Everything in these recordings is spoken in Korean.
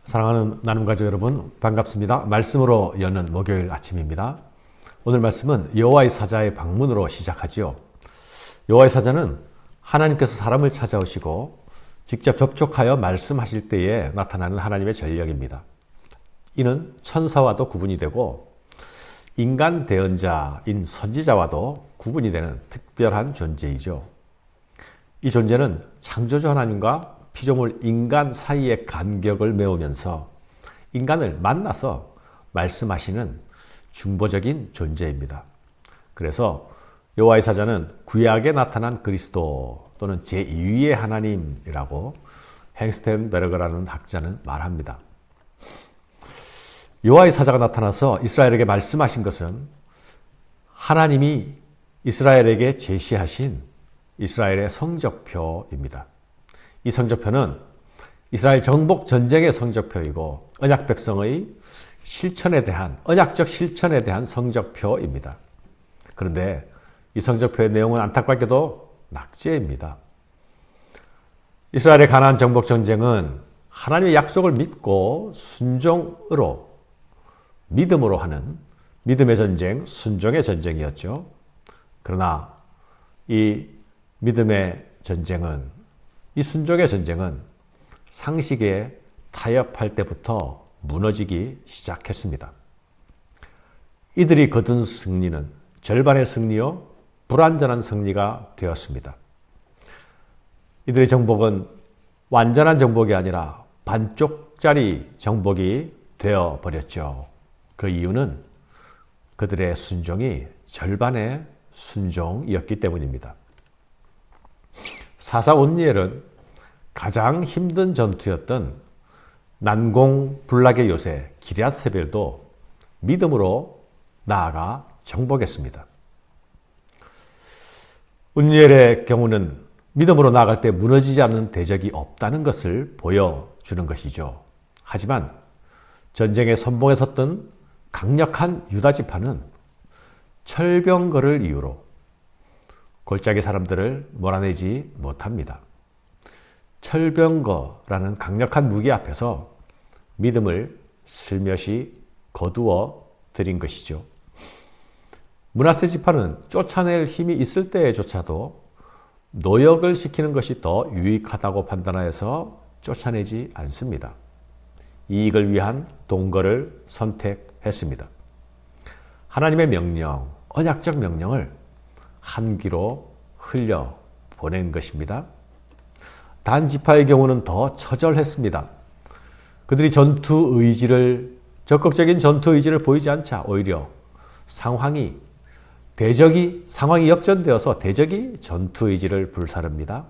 사랑하는 나눔가족 여러분, 반갑습니다. 말씀으로 여는 목요일 아침입니다. 오늘 말씀은 여호와의 사자의 방문으로 시작하지요. 여호와의 사자는 하나님께서 사람을 찾아오시고 직접 접촉하여 말씀하실 때에 나타나는 하나님의 전력입니다. 이는 천사와도 구분이 되고 인간 대언자인 선지자와도 구분이 되는 특별한 존재이죠. 이 존재는 창조주 하나님과 피조물 인간 사이의 간격을 메우면서 인간을 만나서 말씀하시는 중보적인 존재입니다. 그래서 여호와의 사자는 구약에 나타난 그리스도 또는 제2위의 하나님이라고 헨스텐베르그라는 학자는 말합니다. 여호와의 사자가 나타나서 이스라엘에게 말씀하신 것은 하나님이 이스라엘에게 제시하신 이스라엘의 성적표입니다. 이 성적표는 이스라엘 정복 전쟁의 성적표이고 언약 백성의 실천에 대한 언약적 실천에 대한 성적표입니다. 그런데 이 성적표의 내용은 안타깝게도 낙제입니다. 이스라엘의 가나안 정복 전쟁은 하나님의 약속을 믿고 순종으로 믿음으로 하는 믿음의 전쟁, 순종의 전쟁이었죠. 그러나 이 믿음의 전쟁은 이 순종의 전쟁은 상식에 타협할 때부터 무너지기 시작했습니다. 이들이 거둔 승리는 절반의 승리요, 불완전한 승리가 되었습니다. 이들의 정복은 완전한 정복이 아니라 반쪽짜리 정복이 되어버렸죠. 그 이유는 그들의 순종이 절반의 순종이었기 때문입니다. 사사 온니엘은 가장 힘든 전투였던 난공불락의 요새 기럇세벨도 믿음으로 나아가 정복했습니다. 온니엘의 경우는 믿음으로 나아갈 때 무너지지 않는 대적이 없다는 것을 보여주는 것이죠. 하지만 전쟁의 선봉에 섰던 강력한 유다 지파는 철병거를 이유로 골짜기 사람들을 몰아내지 못합니다. 철병거라는 강력한 무기 앞에서 믿음을 슬며시 거두어 드린 것이죠. 므낫세 지파는 쫓아낼 힘이 있을 때조차도 노역을 시키는 것이 더 유익하다고 판단하여서 쫓아내지 않습니다. 이익을 위한 동거를 선택했습니다. 하나님의 명령, 언약적 명령을 한 귀로 흘려 보낸 것입니다. 단 지파의 경우는 더 처절했습니다. 그들이 적극적인 전투 의지를 보이지 않자 오히려 상황이 역전되어서 대적이 전투 의지를 불사릅니다.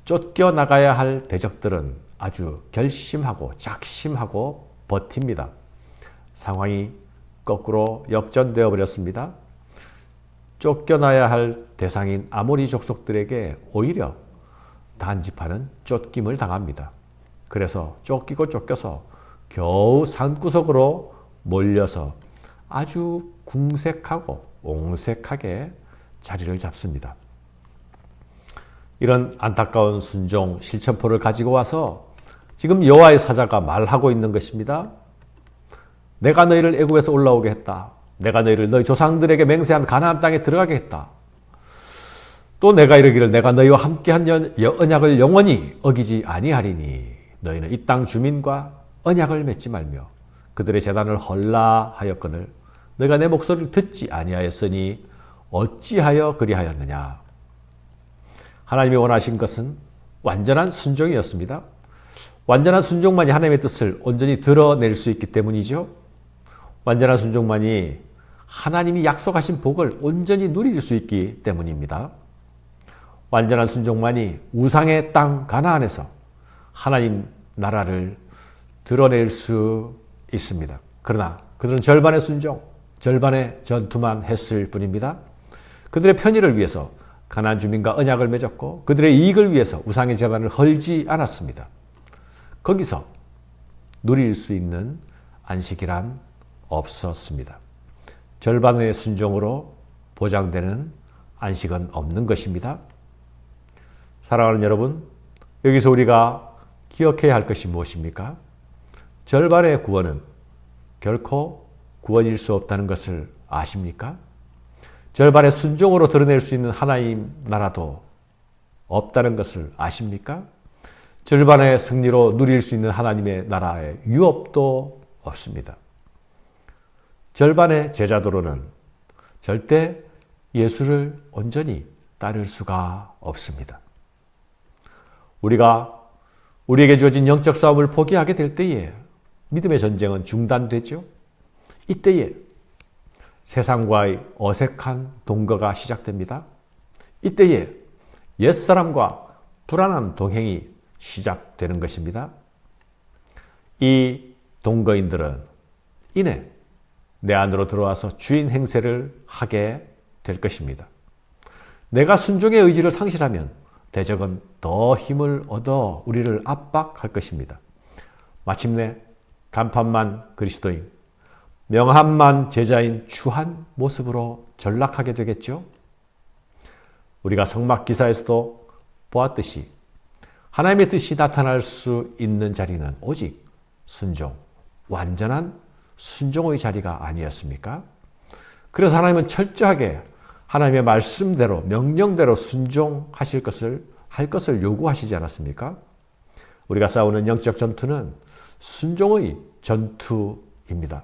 쫓겨나가야 할 대적들은 아주 결심하고 작심하고 버팁니다. 상황이 거꾸로 역전되어 버렸습니다. 쫓겨나야 할 대상인 아모리 족속들에게 오히려 단 지파는 쫓김을 당합니다. 그래서 쫓기고 쫓겨서 겨우 산구석으로 몰려서 아주 궁색하고 옹색하게 자리를 잡습니다. 이런 안타까운 순종 실천포를 가지고 와서 지금 여호와의 사자가 말하고 있는 것입니다. 내가 너희를 애굽에서 올라오게 했다. 내가 너희를 너희 조상들에게 맹세한 가나안 땅에 들어가게 했다. 또 내가 이르기를 내가 너희와 함께한 언약을 영원히 어기지 아니하리니 너희는 이 땅 주민과 언약을 맺지 말며 그들의 제단을 헐라하였거늘 너희가 내 목소리를 듣지 아니하였으니 어찌하여 그리하였느냐. 하나님이 원하신 것은 완전한 순종이었습니다. 완전한 순종만이 하나님의 뜻을 온전히 드러낼 수 있기 때문이죠. 완전한 순종만이 하나님이 약속하신 복을 온전히 누릴 수 있기 때문입니다. 완전한 순종만이 우상의 땅 가나안에서 하나님 나라를 드러낼 수 있습니다. 그러나 그들은 절반의 순종, 절반의 전투만 했을 뿐입니다. 그들의 편의를 위해서 가나안 주민과 언약을 맺었고 그들의 이익을 위해서 우상의 제단을 헐지 않았습니다. 거기서 누릴 수 있는 안식이란 없었습니다. 절반의 순종으로 보장되는 안식은 없는 것입니다. 사랑하는 여러분, 여기서 우리가 기억해야 할 것이 무엇입니까? 절반의 구원은 결코 구원일 수 없다는 것을 아십니까? 절반의 순종으로 드러낼 수 있는 하나님 나라도 없다는 것을 아십니까? 절반의 승리로 누릴 수 있는 하나님의 나라의 유업도 없습니다. 절반의 제자도로는 절대 예수를 온전히 따를 수가 없습니다. 우리에게 주어진 영적 싸움을 포기하게 될 때에 믿음의 전쟁은 중단되죠. 이때에 세상과의 어색한 동거가 시작됩니다. 이때에 옛사람과 불안한 동행이 시작되는 것입니다. 이 동거인들은 이내 내 안으로 들어와서 주인 행세를 하게 될 것입니다. 내가 순종의 의지를 상실하면 대적은 더 힘을 얻어 우리를 압박할 것입니다. 마침내 간판만 그리스도인, 명함만 제자인 추한 모습으로 전락하게 되겠죠. 우리가 성막 기사에서도 보았듯이 하나님의 뜻이 나타날 수 있는 자리는 오직 순종, 완전한 순종의 자리가 아니었습니까? 그래서 하나님은 철저하게 하나님의 말씀대로, 명령대로 순종하실 것을, 할 것을 요구하시지 않았습니까? 우리가 싸우는 영적 전투는 순종의 전투입니다.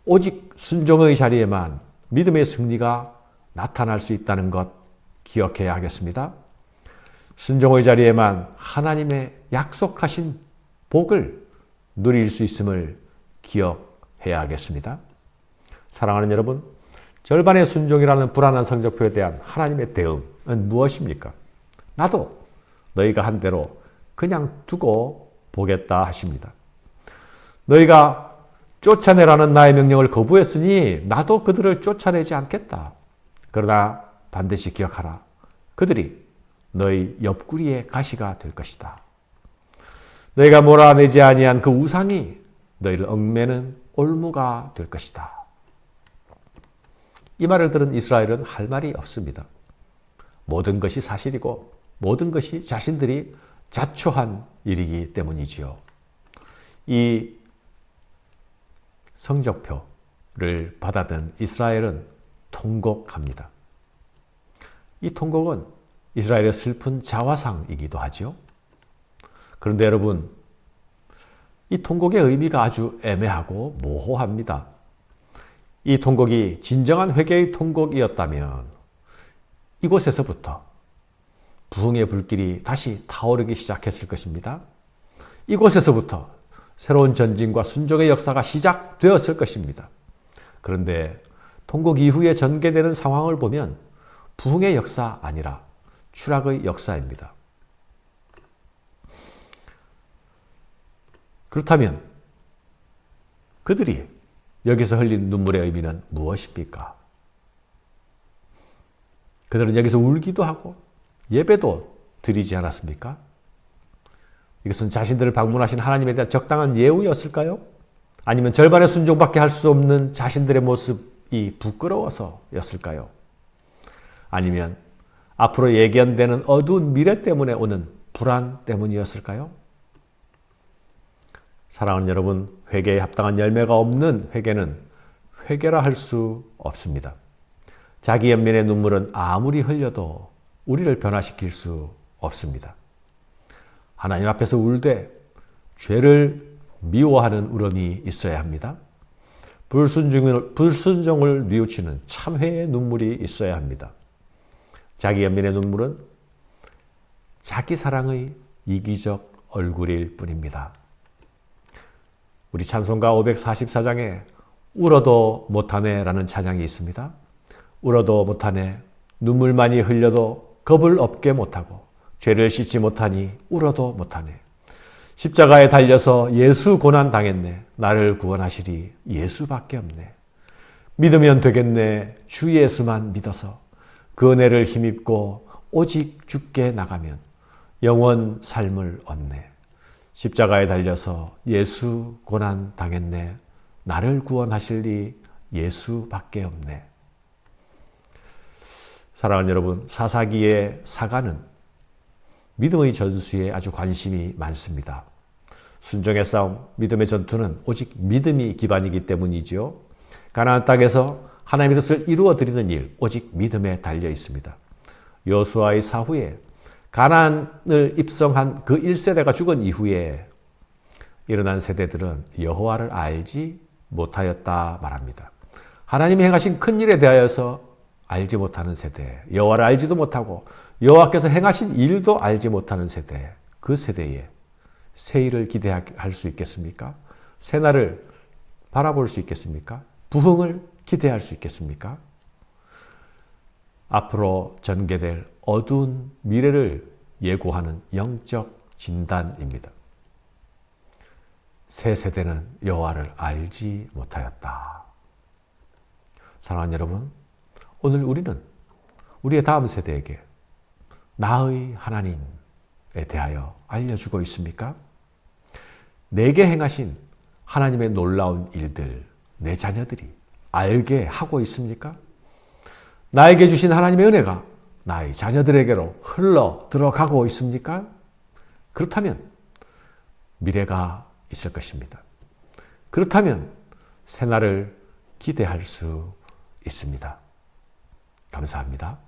오직 순종의 자리에만 믿음의 승리가 나타날 수 있다는 것 기억해야 하겠습니다. 순종의 자리에만 하나님의 약속하신 복을 누릴 수 있음을 기억해야 하겠습니다. 사랑하는 여러분, 절반의 순종이라는 불안한 성적표에 대한 하나님의 대응은 무엇입니까? 나도 너희가 한 대로 그냥 두고 보겠다 하십니다. 너희가 쫓아내라는 나의 명령을 거부했으니 나도 그들을 쫓아내지 않겠다. 그러나 반드시 기억하라. 그들이 너희 옆구리의 가시가 될 것이다. 너희가 몰아내지 아니한 그 우상이 너희를 얽매는 올무가 될 것이다. 이 말을 들은 이스라엘은 할 말이 없습니다. 모든 것이 사실이고 모든 것이 자신들이 자초한 일이기 때문이지요. 이 성적표를 받아든 이스라엘은 통곡합니다. 이 통곡은 이스라엘의 슬픈 자화상이기도 하죠. 그런데 여러분, 이 통곡의 의미가 아주 애매하고 모호합니다. 이 통곡이 진정한 회개의 통곡이었다면 이곳에서부터 부흥의 불길이 다시 타오르기 시작했을 것입니다. 이곳에서부터 새로운 전진과 순종의 역사가 시작되었을 것입니다. 그런데 통곡 이후에 전개되는 상황을 보면 부흥의 역사 아니라 추락의 역사입니다. 그렇다면 그들이 여기서 흘린 눈물의 의미는 무엇입니까? 그들은 여기서 울기도 하고 예배도 드리지 않았습니까? 이것은 자신들을 방문하신 하나님에 대한 적당한 예우였을까요? 아니면 절반의 순종밖에 할 수 없는 자신들의 모습이 부끄러워서였을까요? 아니면 앞으로 예견되는 어두운 미래 때문에 오는 불안 때문이었을까요? 사랑하는 여러분, 회개에 합당한 열매가 없는 회개는 회개라 할 수 없습니다. 자기 연민의 눈물은 아무리 흘려도 우리를 변화시킬 수 없습니다. 하나님 앞에서 울되 죄를 미워하는 울음이 있어야 합니다. 불순종을 뉘우치는 참회의 눈물이 있어야 합니다. 자기 연민의 눈물은 자기 사랑의 이기적 얼굴일 뿐입니다. 우리 찬송가 544장에 울어도 못하네 라는 찬양이 있습니다. 울어도 못하네, 눈물 많이 흘려도 겁을 없게 못하고 죄를 씻지 못하니 울어도 못하네. 십자가에 달려서 예수 고난 당했네. 나를 구원하시리 예수밖에 없네. 믿으면 되겠네. 주 예수만 믿어서 그 은혜를 힘입고 오직 주께 나가면 영원 삶을 얻네. 십자가에 달려서 예수 고난 당했네. 나를 구원하실리 예수밖에 없네. 사랑하는 여러분, 사사기의 사가는 믿음의 전수에 아주 관심이 많습니다. 순종의 싸움, 믿음의 전투는 오직 믿음이 기반이기 때문이지요. 가나안 땅에서 하나님의 뜻을 이루어 드리는 일, 오직 믿음에 달려 있습니다. 여호수아의 사후에 가나안을 입성한 그 1세대가 죽은 이후에 일어난 세대들은 여호와를 알지 못하였다 말합니다. 하나님이 행하신 큰 일에 대하여서 알지 못하는 세대, 여호와를 알지도 못하고 여호와께서 행하신 일도 알지 못하는 세대, 그 세대에 새 일을 기대할 수 있겠습니까? 새 날을 바라볼 수 있겠습니까? 부흥을 기대할 수 있겠습니까? 앞으로 전개될 어두운 미래를 예고하는 영적 진단입니다. 새 세대는 여호와를 알지 못하였다. 사랑하는 여러분, 오늘 우리는 우리의 다음 세대에게 나의 하나님에 대하여 알려주고 있습니까? 내게 행하신 하나님의 놀라운 일들, 내 자녀들이 알게 하고 있습니까? 나에게 주신 하나님의 은혜가 나의 자녀들에게로 흘러 들어가고 있습니까? 그렇다면 미래가 있을 것입니다. 그렇다면 새날을 기대할 수 있습니다. 감사합니다.